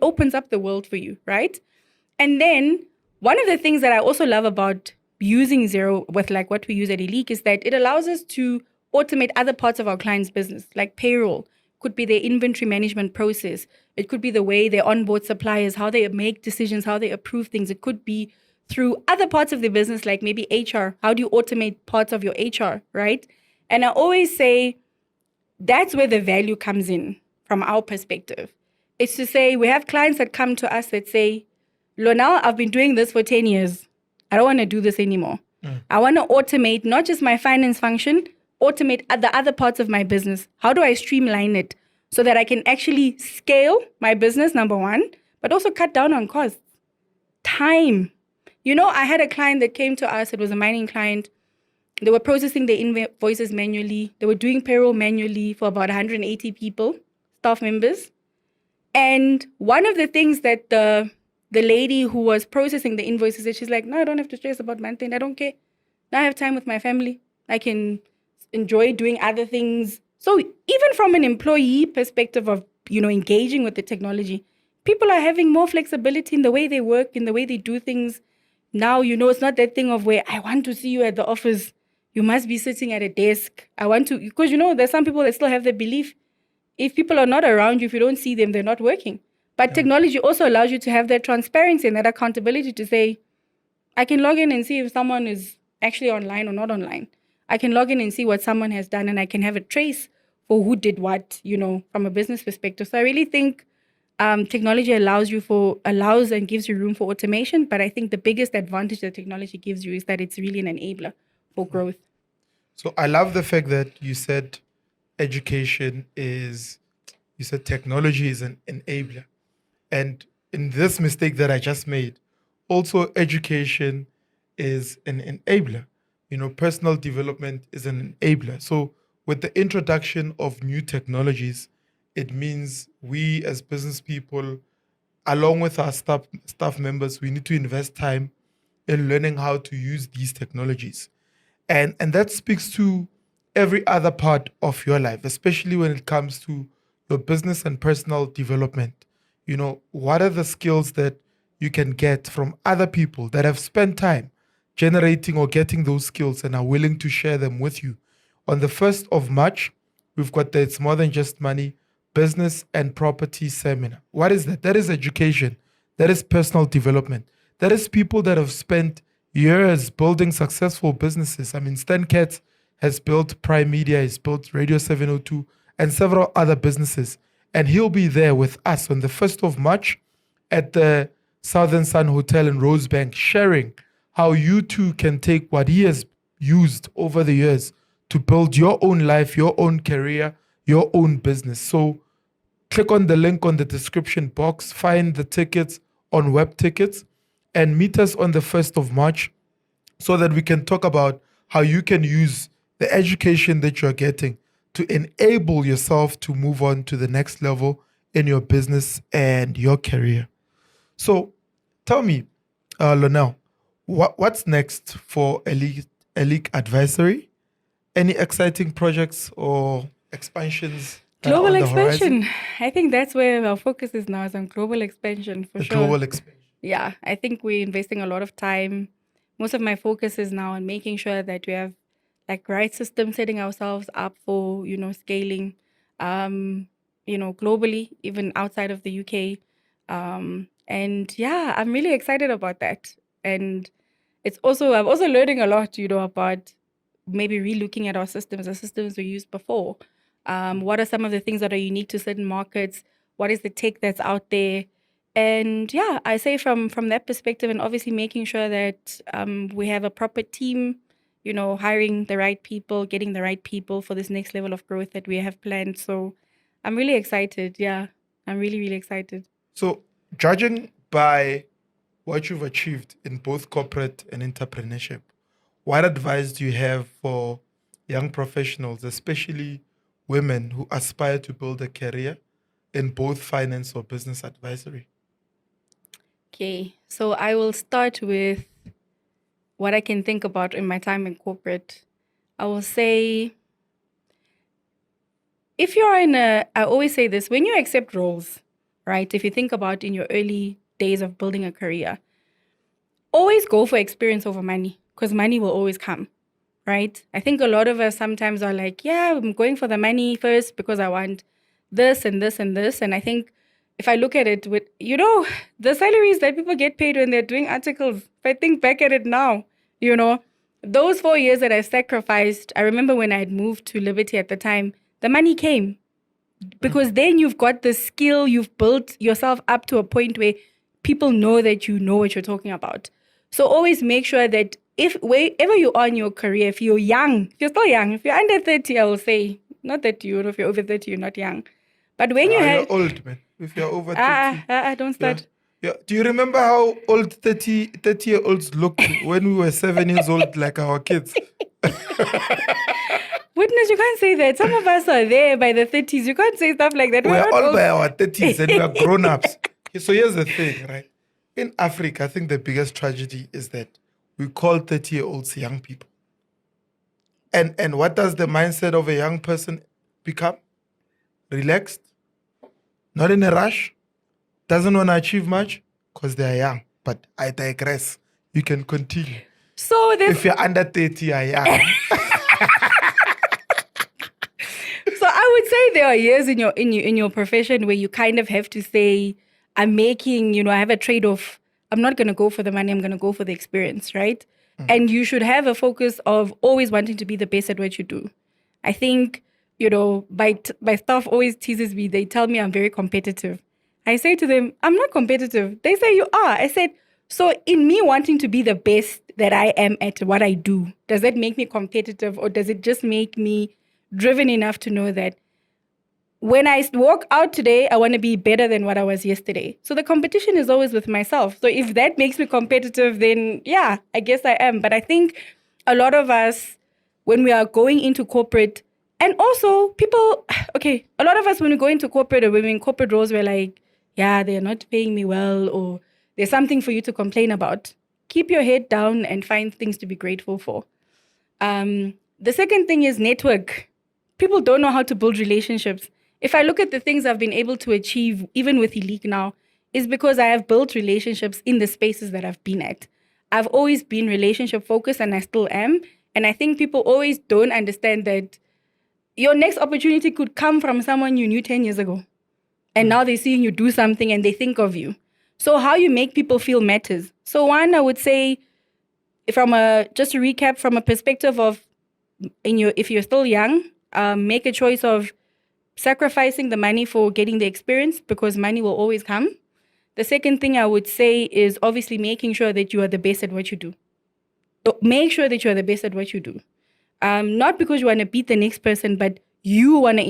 opens up the world for you, right? And then one of the things that I also love about using Zero with like what we use at Elite is that it allows us to automate other parts of our client's business, like payroll, could be their inventory management process. It could be the way they onboard suppliers, how they make decisions, how they approve things. It could be through other parts of the business, like maybe HR. How do you automate parts of your HR, right? And I always say that's where the value comes in from our perspective. It's to say we have clients that come to us that say, Lornelle, I've been doing this for 10 years. I don't want to do this anymore. I want to automate not just my finance function, automate the other parts of my business. How do I streamline it so that I can actually scale my business, number one, but also cut down on costs? Time. You know, I had a client that came to us. It was a mining client. They were processing their invoices manually. They were doing payroll manually for about 180 people, staff members. And one of the things that the lady who was processing the invoices said, she's like, no, I don't have to stress about month end. I don't care. Now I have time with my family. I can enjoy doing other things. So even from an employee perspective of, you know, engaging with the technology, people are having more flexibility in the way they work, in the way they do things. Now, you know, it's not that thing of where I want to see you at the office. You must be sitting at a desk. I want to, because, you know, there's some people that still have the belief if people are not around you, if you don't see them, they're not working. But technology also allows you to have that transparency and that accountability to say, I can log in and see if someone is actually online or not online. I can log in and see what someone has done, and I can have a trace for who did what, you know, from a business perspective. So I really think technology allows and gives you room for automation. But I think the biggest advantage that technology gives you is that it's really an enabler for growth. So I love the fact that you said you said technology is an enabler. And in this mistake that I just made, also education is an enabler. You know, personal development is an enabler. So with the introduction of new technologies, it means we as business people, along with our staff members, we need to invest time in learning how to use these technologies. And that speaks to every other part of your life, especially when it comes to your business and personal development. You know, what are the skills that you can get from other people that have spent time generating or getting those skills and are willing to share them with you? On the 1st of March, we've got the It's More Than Just Money Business and Property Seminar. What is that? That is education. That is personal development. That is people that have spent years building successful businesses. I mean, Stan Katz has built Prime Media, he's built Radio 702, and several other businesses. And he'll be there with us on the 1st of March at the Southern Sun Hotel in Rosebank, sharing how you too can take what he has used over the years to build your own life, your own career, your own business. So click on the link on the description box, find the tickets on Web Tickets, and meet us on the 1st of March so that we can talk about how you can use the education that you're getting to enable yourself to move on to the next level in your business and your career. So tell me, Lornelle, what's next for Elite Advisory? Any exciting projects or expansions? Global expansion. I think that's where our focus is now, is on global expansion for sure. Global expansion. Yeah, I think we're investing a lot of time. Most of my focus is now on making sure that we have like right systems, setting ourselves up for, you know, scaling, globally, even outside of the UK. And yeah, I'm really excited about that. And I'm also learning a lot, you know, about maybe relooking at our systems, the systems we used before. What are some of the things that are unique to certain markets? What is the tech that's out there? And yeah, I say from that perspective, and obviously making sure that we have a proper team, you know, hiring the right people, getting the right people for this next level of growth that we have planned. So I'm really excited. Yeah, I'm really, really excited. So judging by what you've achieved in both corporate and entrepreneurship, what advice do you have for young professionals, especially women who aspire to build a career in both finance or business advisory? Okay, so I will start with what I can think about in my time in corporate. I will say, if you're I always say this, when you accept roles, right? If you think about in your early days of building a career, always go for experience over money because money will always come, right? I think a lot of us sometimes are like, yeah, I'm going for the money first because I want this and this and this. And I think if I look at it with, the salaries that people get paid when they're doing articles, if I think back at it now, those 4 years that I sacrificed, I remember when I had moved to Liberty at the time, the money came because then you've got the skill, you've built yourself up to a point where people know that you know what you're talking about. So always make sure that if wherever you are in your career, if you're young, if you're still young, if you're under 30, I will say, not that if you're over 30, you're not young. But when you have... You're old, man. If you're over 30. Don't start. Yeah. Do you remember how old 30-year-olds looked when we were 7 years old, like our kids? Witness, you can't say that. Some of us are there by the 30s. You can't say stuff like that. We're all by our 30s and we are grown-ups. So here's the thing, right? In Africa, I think the biggest tragedy is that we call 30-year-olds young people. And what does the mindset of a young person become? Relaxed, not in a rush, doesn't want to achieve much because they are young. But I digress. You can continue. So if you're under 30, you're young. So I would say there are years in your profession where you kind of have to say, I'm making, I have a trade-off. I'm not going to go for the money. I'm going to go for the experience, right? And you should have a focus of always wanting to be the best at what you do. I think, my staff always teases me. They tell me I'm very competitive. I say to them, I'm not competitive. They say you are. I said, so in me wanting to be the best that I am at what I do, does that make me competitive or does it just make me driven enough to know that when I walk out today, I want to be better than what I was yesterday? So the competition is always with myself. So if that makes me competitive, then yeah, I guess I am. But I think a lot of us, when we are going into corporate, and also a lot of us when we go into corporate or when we're in corporate roles, we're like, yeah, they're not paying me well or there's something for you to complain about. Keep your head down and find things to be grateful for. The second thing is network. People don't know how to build relationships. If I look at the things I've been able to achieve, even with Elite now, is because I have built relationships in the spaces that I've been at. I've always been relationship focused and I still am. And I think people always don't understand that your next opportunity could come from someone you knew 10 years ago. And now they're seeing you do something and they think of you. So how you make people feel matters. So one, I would say, just to recap, from a perspective of, if you're still young, make a choice of sacrificing the money for getting the experience because money will always come. The second thing I would say is obviously making sure that you are the best at what you do. So make sure that you are the best at what you do. Not because you want to beat the next person, but you want to